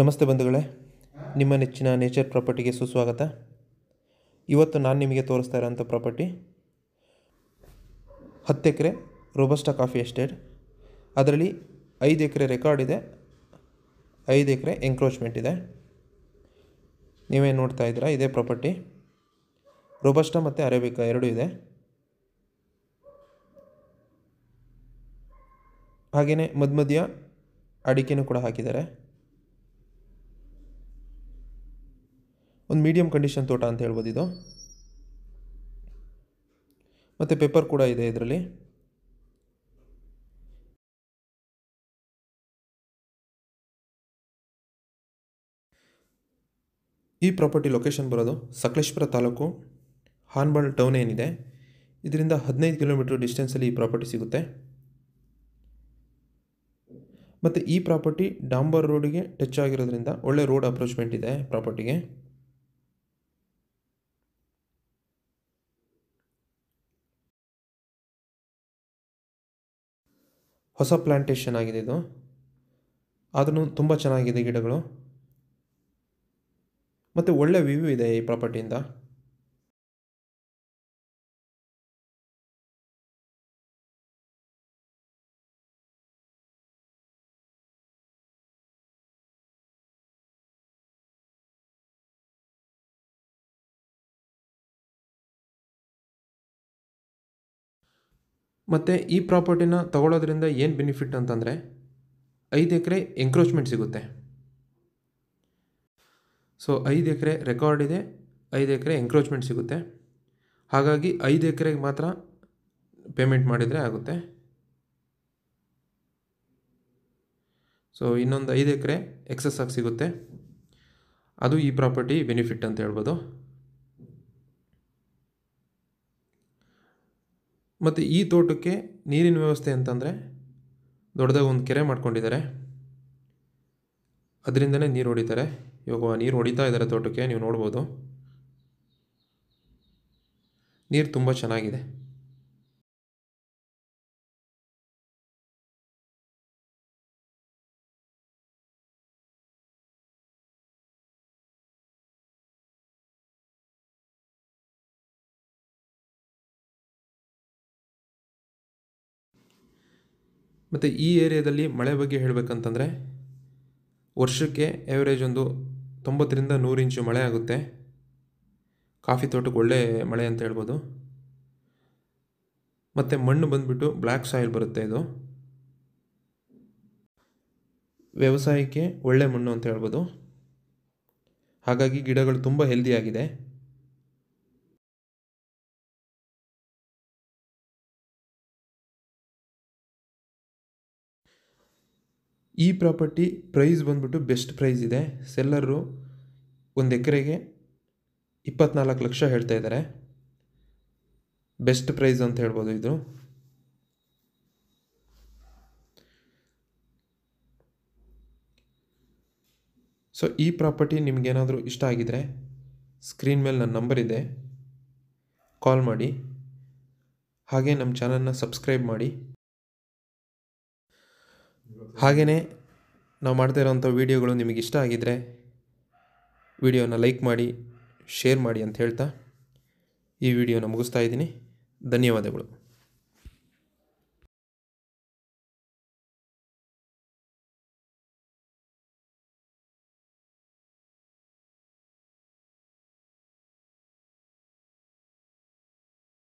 ನಮಸ್ತೆ ಬಂಧುಗಳೇ, ನಿಮ್ಮ ನೆಚ್ಚಿನ ನೇಚರ್ ಪ್ರಾಪರ್ಟಿಗೆ ಸುಸ್ವಾಗತ. ಇವತ್ತು ನಾನು ನಿಮಗೆ ತೋರಿಸ್ತಾ ಇರೋಂಥ ಪ್ರಾಪರ್ಟಿ 10 ಎಕರೆ ರೋಬಸ್ಟಾ ಕಾಫಿ ಎಸ್ಟೇಟ್. ಅದರಲ್ಲಿ 5 ಎಕರೆ ರೆಕಾರ್ಡ್ ಇದೆ, 5 ಎಕರೆ ಎಂಕ್ರೋಚ್ಮೆಂಟ್ ಇದೆ. ನೀವೇ ನೋಡ್ತಾ ಇದ್ದೀರಾ, ಇದೇ ಪ್ರಾಪರ್ಟಿ. ರೋಬಸ್ಟಾ ಮತ್ತು ಅರೇಬಿಕಾ ಎರಡೂ ಇದೆ. ಹಾಗೆಯೇ ಮಧ್ಯ ಅಡಿಕೆನೂ ಕೂಡ ಹಾಕಿದ್ದಾರೆ. ಒಂದು ಮೀಡಿಯಂ ಕಂಡೀಷನ್ ತೋಟ ಅಂತ ಹೇಳ್ಬೋದು ಇದು. ಮತ್ತು ಪೇಪರ್ ಕೂಡ ಇದೆ ಇದರಲ್ಲಿ. ಈ ಪ್ರಾಪರ್ಟಿ ಲೊಕೇಶನ್ ಬರೋದು ಸಕಲೇಶಪುರ ತಾಲೂಕು, ಹಾನಬಾಳ್ ಟೌನ್ ಏನಿದೆ, ಇದರಿಂದ 15 ಕಿಲೋಮೀಟರ್ ಡಿಸ್ಟೆನ್ಸಲ್ಲಿ ಈ ಪ್ರಾಪರ್ಟಿ ಸಿಗುತ್ತೆ. ಮತ್ತು ಈ ಪ್ರಾಪರ್ಟಿ ಡಾಂಬರ್ ರೋಡಿಗೆ ಟಚ್ ಆಗಿರೋದ್ರಿಂದ ಒಳ್ಳೆ ರೋಡ್ ಅಪ್ರೋಚ್ಮೆಂಟ್ ಇದೆ ಪ್ರಾಪರ್ಟಿಗೆ. ಹೊಸ ಪ್ಲಾಂಟೇಶನ್ ಆಗಿದೆ ಇದು, ಆದ್ರೂ ತುಂಬ ಚೆನ್ನಾಗಿದೆ ಗಿಡಗಳು. ಮತ್ತು ಒಳ್ಳೆ ವ್ಯೂ ಇದೆ ಈ ಪ್ರಾಪರ್ಟಿಯಿಂದ. ಮತ್ತು ಈ ಪ್ರಾಪರ್ಟಿನ ತಗೊಳ್ಳೋದ್ರಿಂದ ಏನು ಬೆನಿಫಿಟ್ ಅಂತಂದರೆ 5 ಎಕರೆ ಎಂಕ್ರೋಚ್ಮೆಂಟ್ ಸಿಗುತ್ತೆ. ಸೊ 5 ಎಕರೆ ರೆಕಾರ್ಡ್ ಇದೆ, 5 ಎಕರೆ ಎಂಕ್ರೋಚ್ಮೆಂಟ್ ಸಿಗುತ್ತೆ. ಹಾಗಾಗಿ 5 ಎಕರೆಗೆ ಮಾತ್ರ ಪೇಮೆಂಟ್ ಮಾಡಿದರೆ ಆಗುತ್ತೆ. ಸೊ ಇನ್ನೊಂದು 5 ಎಕರೆ ಎಕ್ಸಸ್ ಆಗಿ ಸಿಗುತ್ತೆ. ಅದು ಈ ಪ್ರಾಪರ್ಟಿ ಬೆನಿಫಿಟ್ ಅಂತ ಹೇಳ್ಬೋದು. ಮತ್ತು ಈ ತೋಟಕ್ಕೆ ನೀರಿನ ವ್ಯವಸ್ಥೆ ಅಂತಂದರೆ ದೊಡ್ಡದಾಗಿ ಒಂದು ಕೆರೆ ಮಾಡ್ಕೊಂಡಿದ್ದಾರೆ, ಅದರಿಂದನೇ ನೀರು ಹೊಡಿತಾರೆ. ಇವಾಗ ನೀರು ಹೊಡಿತಾ ಇದ್ದಾರೆ ತೋಟಕ್ಕೆ, ನೀವು ನೋಡ್ಬೋದು. ನೀರು ತುಂಬ ಚೆನ್ನಾಗಿದೆ. ಮತ್ತು ಈ ಏರಿಯಾದಲ್ಲಿ ಮಳೆ ಬಗ್ಗೆ ಹೇಳಬೇಕಂತಂದರೆ ವರ್ಷಕ್ಕೆ ಆ್ಯಾವ್ರೇಜ್ ಒಂದು 90ರಿಂದ 100 ಇಂಚು ಮಳೆ ಆಗುತ್ತೆ. ಕಾಫಿ ತೋಟಕ್ಕೆ ಒಳ್ಳೆ ಮಳೆ ಅಂತ ಹೇಳ್ಬೋದು. ಮತ್ತು ಮಣ್ಣು ಬಂದುಬಿಟ್ಟು ಬ್ಲ್ಯಾಕ್ ಸಾಯಿಲ್ ಬರುತ್ತೆ. ಇದು ವ್ಯವಸಾಯಕ್ಕೆ ಒಳ್ಳೆ ಮಣ್ಣು ಅಂತ ಹೇಳ್ಬೋದು. ಹಾಗಾಗಿ ಗಿಡಗಳು ತುಂಬ ಹೆಲ್ದಿಯಾಗಿದೆ. ಈ ಪ್ರಾಪರ್ಟಿ ಪ್ರೈಸ್ ಬಂದ್ಬಿಟ್ಟು ಬೆಸ್ಟ್ ಪ್ರೈಸ್ ಇದೆ. ಸೆಲ್ಲರು 1 ಎಕರೆಗೆ 24 ಲಕ್ಷ ಹೇಳ್ತಾ ಇದ್ದಾರೆ. ಬೆಸ್ಟ್ ಪ್ರೈಸ್ ಅಂತ ಹೇಳ್ಬೋದು ಇದು. ಸೊ ಈ ಪ್ರಾಪರ್ಟಿ ನಿಮಗೇನಾದರೂ ಇಷ್ಟ ಆಗಿದರೆ ಸ್ಕ್ರೀನ್ ಮೇಲೆ ನನ್ನ ನಂಬರ್ ಇದೆ, ಕಾಲ್ ಮಾಡಿ. ಹಾಗೆ ನಮ್ಮ ಚಾನಲ್ನ ಸಬ್ಸ್ಕ್ರೈಬ್ ಮಾಡಿ. ಹಾಗೆಯೇ ನಾವು ಮಾಡ್ತಾ ಇರೋವಂಥ ವೀಡಿಯೋಗಳು ನಿಮಗೆ ಇಷ್ಟ ಆಗಿದ್ದರೆ ವಿಡಿಯೋನ ಲೈಕ್ ಮಾಡಿ, ಶೇರ್ ಮಾಡಿ ಅಂತ ಹೇಳ್ತಾ ಈ ವಿಡಿಯೋನ ಮುಗಿಸ್ತಾ ಇದ್ದೀನಿ. ಧನ್ಯವಾದಗಳು.